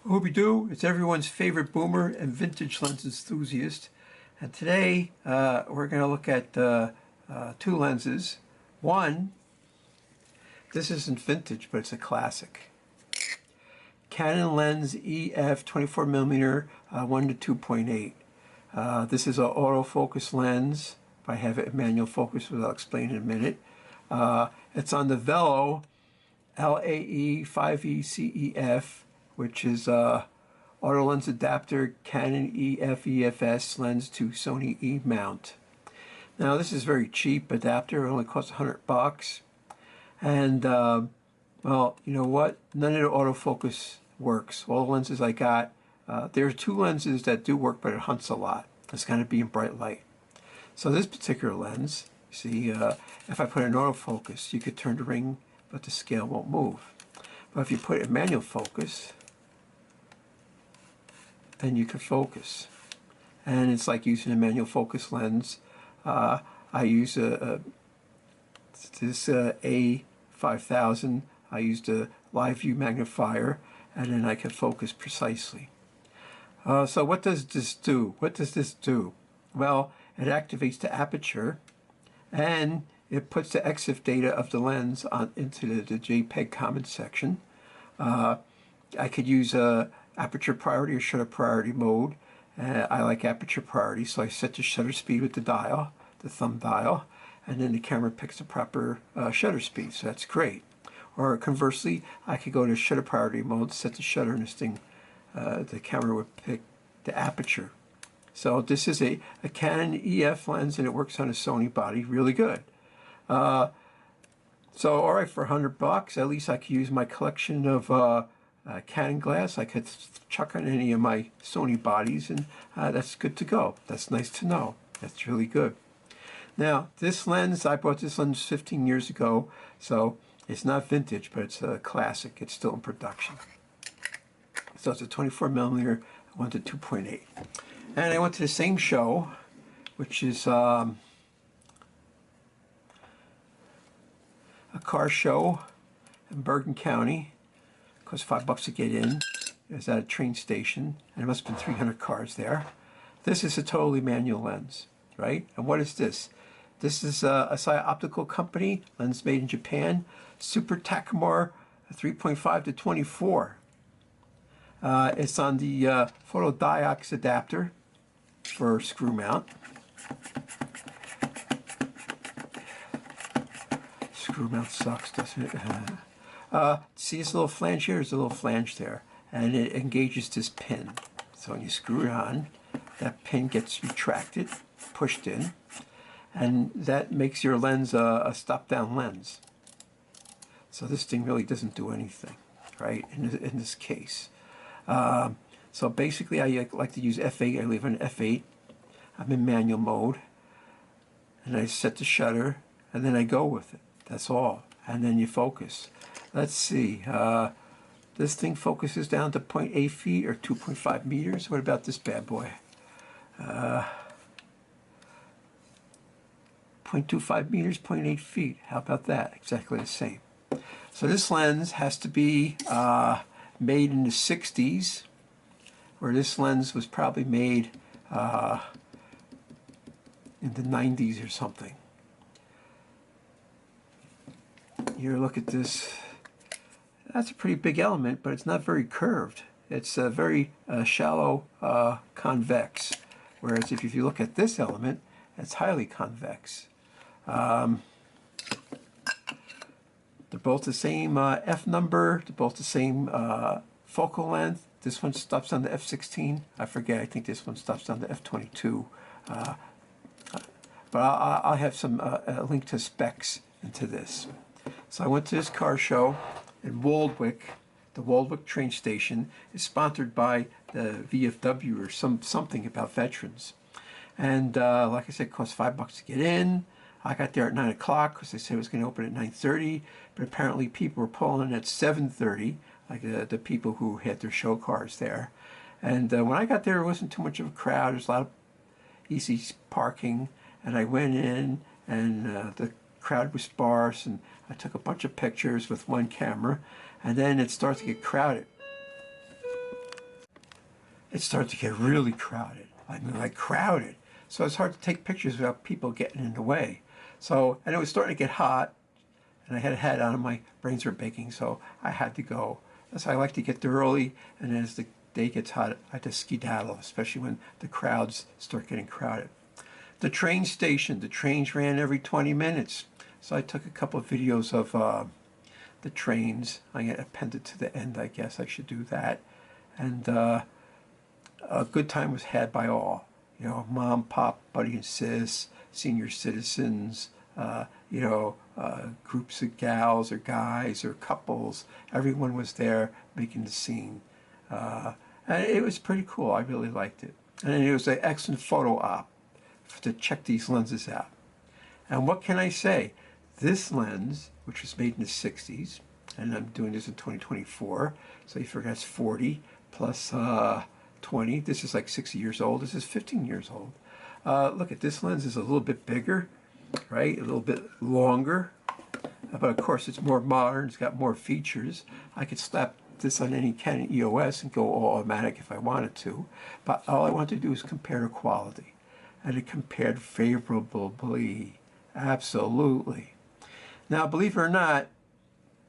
Ooby-doo, it's everyone's favorite boomer and vintage lens enthusiast. And today we're going to look at two lenses. One, this isn't vintage, but it's a classic. Canon lens EF 24mm 1 to 2.8. This is an autofocus lens. If I have it in manual focus, which I'll explain in a minute. It's on the vello LAE 5E-CEF, which is auto lens adapter Canon EF/EFS lens to Sony E mount. Now this is very cheap adapter. It only costs $100. And well, you know what? None of the autofocus works. All the lenses I got, there are two lenses that do work, but it hunts a lot. It's going to be in bright light. So this particular lens, see, if I put it in autofocus, you could turn the ring, but the scale won't move. But if you put it in manual focus, then you can focus. And it's like using a manual focus lens. I use this A5000. I used a live view magnifier, and then I can focus precisely. So what does this do? What does this do? Well, it activates the aperture, and it puts the EXIF data of the lens into the JPEG comment section. I could use aperture priority or shutter priority mode. I like aperture priority, so I set the shutter speed with the dial, the thumb dial, and then the camera picks the proper shutter speed, so that's great. Or conversely, I could go to shutter priority mode, set the shutter, and this thing, the camera would pick the aperture. So this is a Canon EF lens, and it works on a Sony body really good. So all right, for $100, at least I could use my collection of Canon glass. I could chuck on any of my Sony bodies, and that's good to go. That's nice to know. That's really good. Now, this lens, I bought this lens 15 years ago, so it's not vintage, but it's a classic. It's still in production. So it's a 24mm 1 to 2.8. And I went to the same show, which is a car show in Bergen County. It cost $5 to get in. It was at a train station, and there must have been 300 cars there. This is a totally manual lens, right? And what is this? This is a Asahi Optical Company, lens made in Japan, Super Takumar 3.5 to 24. It's on the photodiox adapter for screw mount. Screw mount sucks, doesn't it? See this little flange here? There's a little flange there, and it engages this pin. So when you screw it on, that pin gets retracted, pushed in, and that makes your lens a stop-down lens. So this thing really doesn't do anything, right, in this case. So basically I like to use F8. I leave on F8. I'm in manual mode, and I set the shutter, and then I go with it. That's all. And then you focus. Let's see. This thing focuses down to 0.8 feet or 2.5 meters. What about this bad boy? 0.25 meters, 0.8 feet. How about that? Exactly the same. So this lens has to be made in the 60s, where this lens was probably made in the 90s or something. Here, look at this. That's a pretty big element, but it's not very curved. It's very shallow convex, whereas if you look at this element, it's highly convex. They're both the same F number. They're both the same focal length. This one stops on the f16. I forget. I think this one stops on the f22. But I'll have some link to specs into this. So I went to this car show in WALDWICK. The WALDWICK train station is sponsored by the VFW or something about veterans. And like I said, it cost $5 to get in. I got there at 9 o'clock because they said it was going to open at 9:30. But apparently people were pulling in at 7:30, like the people who had their show cars there. And when I got there, there wasn't too much of a crowd. There's a lot of easy parking. And I went in, and the crowd was sparse, and I took a bunch of pictures with one camera. And then it starts to get crowded. it started to get really crowded. I mean, like crowded. So it's hard to take pictures without people getting in the way. So, and it was starting to get hot, and I had a hat on and my brains were baking, so I had to go. So I like to get there early, and as the day gets hot, I have to skedaddle, especially when the crowds start getting crowded. The train station, the trains ran every 20 minutes. So I took a couple of videos of the trains. I appended to the end, I guess I should do that. And a good time was had by all. You know, mom, pop, buddy and sis, senior citizens, groups of gals or guys or couples. Everyone was there making the scene. And it was pretty cool. I really liked it. And it was an excellent photo op to check these lenses out. And what can I say? This lens, which was made in the 60s, and I'm doing this in 2024, so you figure that's 40 plus 20. This is like 60 years old. This is 15 years old. Look at this lens is a little bit bigger, right? A little bit longer. But of course, it's more modern. It's got more features. I could slap this on any Canon EOS and go all automatic if I wanted to. But all I want to do is compare the quality. And it compared favorably. Absolutely. Now, believe it or not,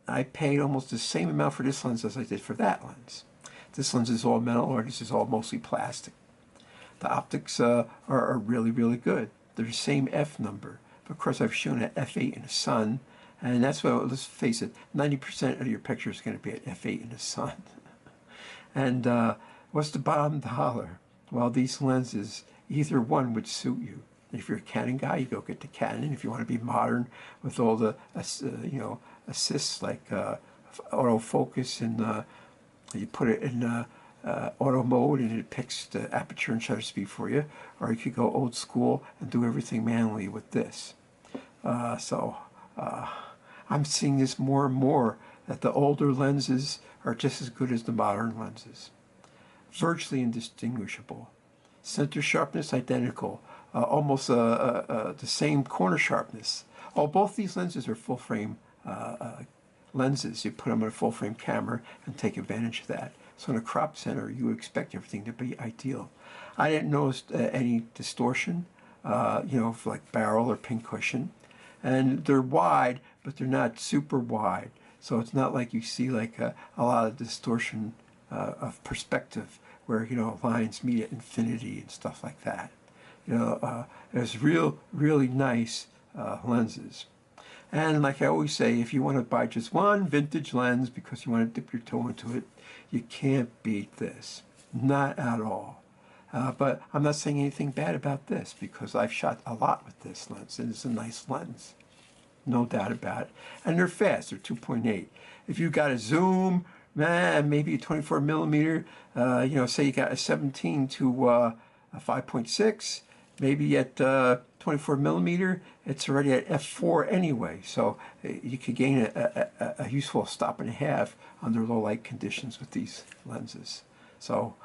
I paid almost the same amount for this lens as I did for that lens. This lens is all metal, or this is all mostly plastic. The optics are really, really good. They're the same F number. But of course, I've shown at f8 in the sun, and that's what, let's face it, 90% of your picture is going to be at f8 in the sun. And what's the bottom dollar? Well, these lenses, either one would suit you. If you're a Canon guy, you go get the Canon. If you want to be modern with all the assists like autofocus and you put it in auto mode and it picks the aperture and shutter speed for you, or you could go old school and do everything manually with this. I'm seeing this more and more, that the older lenses are just as good as the modern lenses. Virtually indistinguishable. Center sharpness identical. Almost the same corner sharpness. Oh, both these lenses are full frame lenses. You put them on a full frame camera and take advantage of that. So in a crop center, you expect everything to be ideal. I didn't notice any distortion, like barrel or pincushion. And they're wide, but they're not super wide. So it's not like you see like a lot of distortion of perspective where, lines meet at infinity and stuff like that. There's really nice lenses. And like I always say, if you want to buy just one vintage lens because you want to dip your toe into it, you can't beat this. Not at all. But I'm not saying anything bad about this because I've shot a lot with this lens and it's a nice lens. No doubt about it. And they're fast. They're 2.8. If you got a zoom, maybe a 24 millimeter, say you got a 17 to a 5.6, maybe at 24 millimeter, it's already at f4 anyway. So you could gain a useful stop and a half under low light conditions with these lenses. So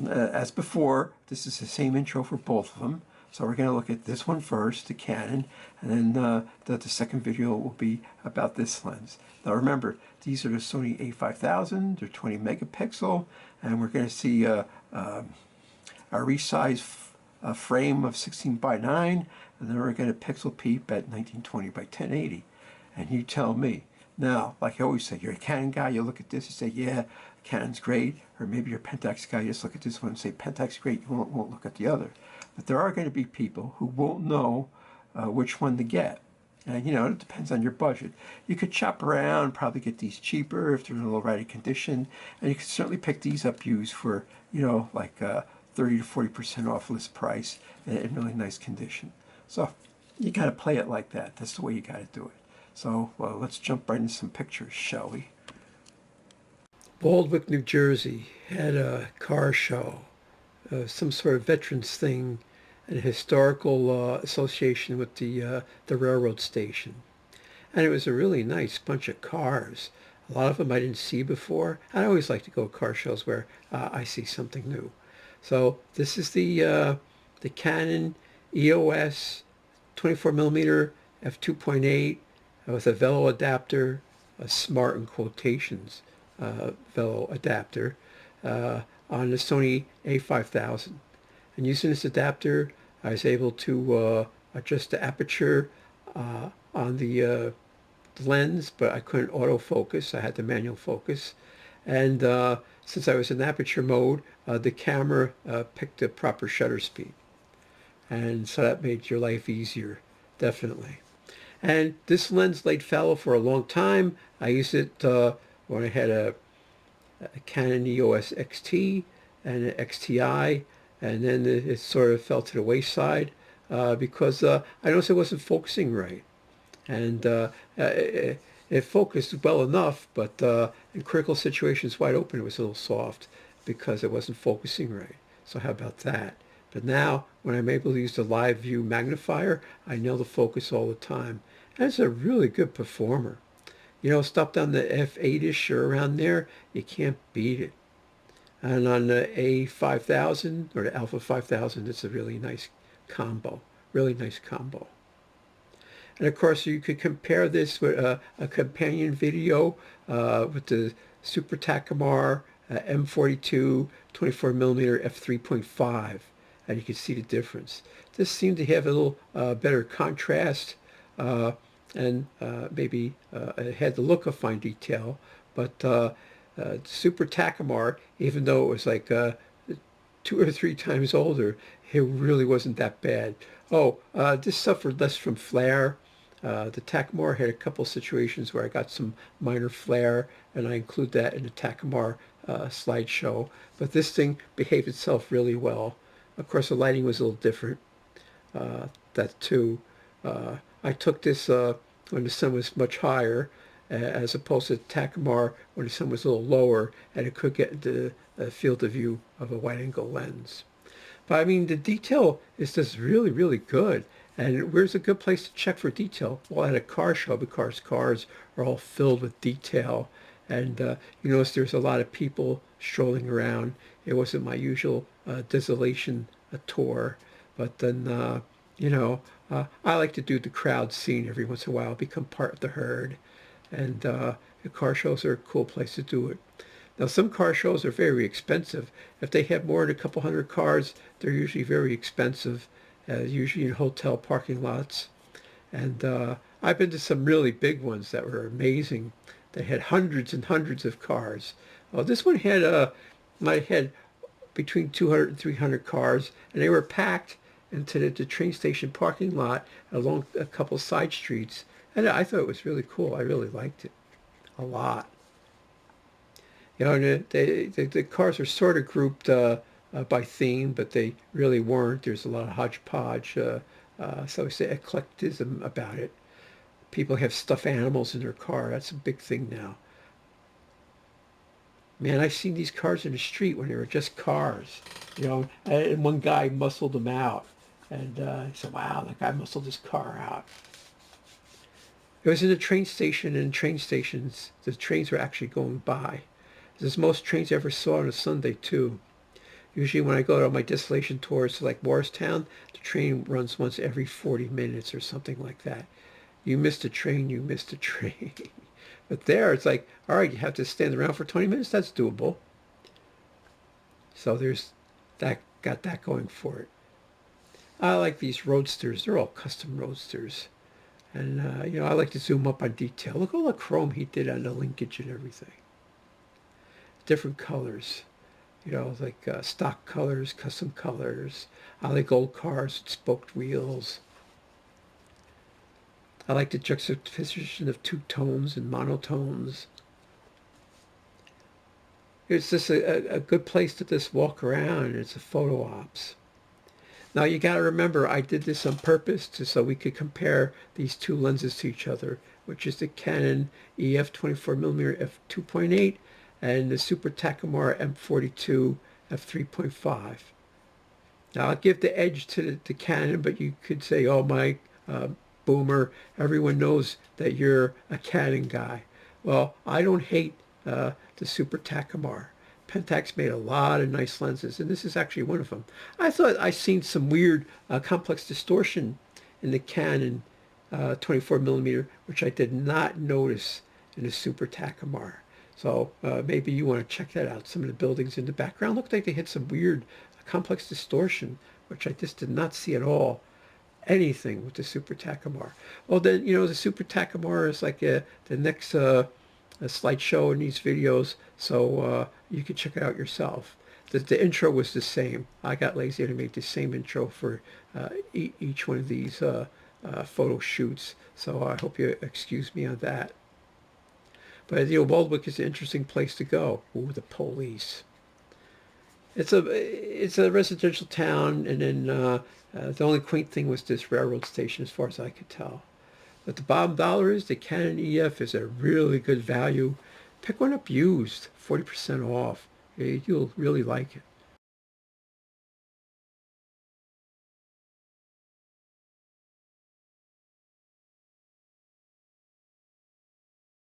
as before, this is the same intro for both of them. So we're going to look at this one first, the Canon, and then the second video will be about this lens. Now remember, these are the Sony a5000, they're 20 megapixel, and we're going to see a resized frame of 16 by 9, and then we're going to pixel peep at 1920 by 1080. And you tell me. Now, like I always say, you're a Canon guy, you look at this and say, yeah, Canon's great, or maybe you're a Pentax guy, you just look at this one and say, Pentax great, you won't look at the other. But there are going to be people who won't know which one to get. And, it depends on your budget. You could shop around, probably get these cheaper if they're in a low-righty condition. And you can certainly pick these up used for, 30 to 40% off list price in really nice condition. So you got to play it like that. That's the way you got to do it. So let's jump right into some pictures, shall we? WALDWICK, New Jersey had a car show. Some sort of veterans thing, a historical association with the railroad station. And it was a really nice bunch of cars. A lot of them I didn't see before. I always like to go to car shows where I see something new. So this is the Canon EOS 24 millimeter f2.8 with a vello adapter, a smart in quotations vello adapter. on the Sony A5000. And using this adapter, I was able to adjust the aperture on the lens, but I couldn't autofocus. I had the manual focus. And since I was in aperture mode, the camera picked the proper shutter speed. And so that made your life easier, definitely. And this lens laid fallow for a long time. I used it when I had a Canon EOS XT and an XTI, and then it sort of fell to the wayside because I noticed it wasn't focusing right. And it focused well enough, but in critical situations wide open, it was a little soft because it wasn't focusing right. So how about that? But now, when I'm able to use the live view magnifier, I nail the focus all the time. And it's a really good performer. You know, stop down the f8-ish or around there, you can't beat it. And on the A5000 or the Alpha 5000, it's a really nice combo. Really nice combo. And of course, you could compare this with a companion video with the Super Takumar M42 24mm f3.5, and you can see the difference. This seemed to have a little better contrast, and maybe it had the look of fine detail, but Super Takumar, even though it was like 2 or 3 times older, it really wasn't that bad. Oh, this suffered less from flare. The Takumar had a couple situations where I got some minor flare, and I include that in the Takumar slideshow. But this thing behaved itself really well. Of course, the lighting was a little different. That too. I took this when the sun was much higher, as opposed to Takumar when the sun was a little lower, and it could get the field of view of a wide-angle lens. But I mean, the detail is just really, really good. And where's a good place to check for detail? Well, at a car show, because cars are all filled with detail. And you notice there's a lot of people strolling around. It wasn't my usual desolation tour. But then, you know, I like to do the crowd scene every once in a while, become part of the herd. And the car shows are a cool place to do it. Now, some car shows are very expensive. If they have more than a couple hundred cars, they're usually very expensive, usually in hotel parking lots. And I've been to some really big ones that were amazing. They had hundreds and hundreds of cars. This one might had between 200 and 300 cars, and they were packed into the train station parking lot along a couple side streets. And I thought it was really cool. I really liked it a lot. You know, and the cars are sort of grouped by theme, but they really weren't. There's a lot of hodgepodge, so it's the eclecticism about it. People have stuffed animals in their car. That's a big thing now. Man, I've seen these cars in the street when they were just cars. You know, and one guy muscled them out. And he said, wow, that guy muscled his car out. It was in a train station, and train stations, the trains were actually going by. This is most trains I ever saw on a Sunday, too. Usually when I go on my desolation tours to like Morristown, the train runs once every 40 minutes or something like that. You missed a train, you missed a train. But there, it's like, all right, you have to stand around for 20 minutes. That's doable. So there's that, got that going for it. I like these roadsters. They're all custom roadsters. And, you know, I like to zoom up on detail. Look at all the chrome he did on the linkage and everything. Different colors. You know, like stock colors, custom colors. I like old cars with spoked wheels. I like the juxtaposition of two tones and monotones. It's just a good place to just walk around. It's a photo ops. Now you got to remember, I did this on purpose so we could compare these two lenses to each other, which is the Canon EF 24mm f2.8 and the Super Takumar M42 f3.5. Now I'll give the edge to the Canon, but you could say, oh, my boomer, everyone knows that you're a Canon guy. Well, I don't hate the Super Takumar. Pentax made a lot of nice lenses, and this is actually one of them. I thought I seen some weird complex distortion in the Canon 24mm, which I did not notice in the Super Takumar. So maybe you want to check that out. Some of the buildings in the background look like they had some weird complex distortion, which I just did not see at all. Anything with the Super Takumar. Well, then, the Super Takumar is like the next a slideshow in these videos, so you can check it out yourself. The intro was the same. I got lazy to make the same intro for each one of these photo shoots, so I hope you excuse me on that. But WALDWICK is an interesting place to go. Ooh, the police. It's a residential town, and then the only quaint thing was this railroad station, as far as I could tell. But the bottom dollar is the Canon EF is a really good value. Pick one up used, 40% off. You'll really like it.